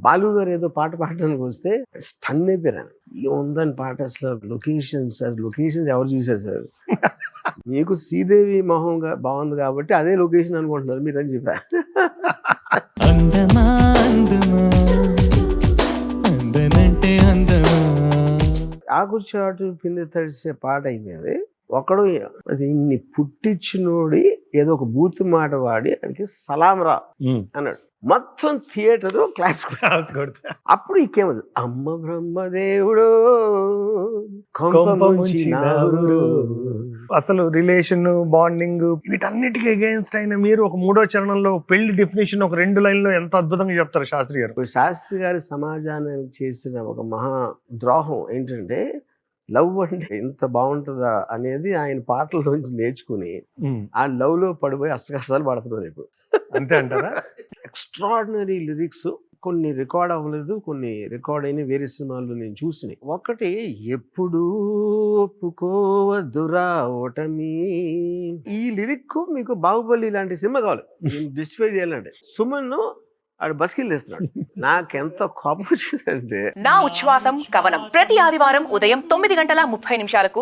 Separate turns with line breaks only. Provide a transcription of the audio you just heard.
బాలు గారు ఏదో పాట పాడడానికి వస్తే స్టన్ అయిపోయాను. ఏముందని పాట అసలు, లొకేషన్స్ సార్, లొకేషన్స్ ఎవరు చూశారు సార్, మీకు శ్రీదేవి మొహంగా బాగుంది కాబట్టి అదే లొకేషన్ అనుకుంటున్నారు మీరు అని చెప్పా.
అందమా అందమా అందనంటే అందమా.
ఆకుచాటు పిండి తడిసే పాట అయిపోయింది. ఒకడు అది ఇన్ని పుట్టించినోడి ఏదో ఒక బూత్ మాట వాడి ఆయనకి సలాం రా అన్నాడు. మొత్తం థియేటర్ క్లాస్
కొడితే
అప్పుడు ఇంకేమది, అమ్మ బ్రహ్మదేవుడు
అసలు రిలేషన్ బాండింగ్ వీటన్నిటికీ అగేన్స్ట్ అయిన మీరు ఒక 3వ చరణంలో పెళ్లి డెఫినేషన్ ఒక 2 లైన్లో ఎంత అద్భుతంగా చెప్తారు శాస్త్రి గారు.
ఇప్పుడు శాస్త్రి గారి సమాజానికి చేసిన ఒక మహా ద్రోహం ఏంటంటే, లవ్ అంటే ఎంత బాగుంటుందా అనేది ఆయన పాటల్లోంచి నేర్చుకుని ఆ లవ్ లో పడిపోయి అష్టకష్టాలు పడుతున్నారు ఇప్పుడు.
అంతే అంటారా?
ఎక్స్ట్రాడినరీ లిరిక్స్, కొన్ని రికార్డ్ అవ్వలేదు, కొన్ని రికార్డ్ అయిన వేరే సినిమాల్లో నేను చూసినాయి. ఒకటి, ఎప్పుడు ఒప్పుకోవద్దురా ఓటమి, ఈ లిరిక్ మీకు బాహుబలి లాంటి సినిమా కావాలి డిస్ట్రిఫై చేయాలంటే. సుమన్ ఆడు బస్కిల్ తెస్తున్నాడు, నాకెంత కోపం వచ్చిందంటే.
నా ఉచ్ఛ్వాసం కవనం ప్రతి ఆదివారం ఉదయం 9 గంటల 30 నిమిషాలకు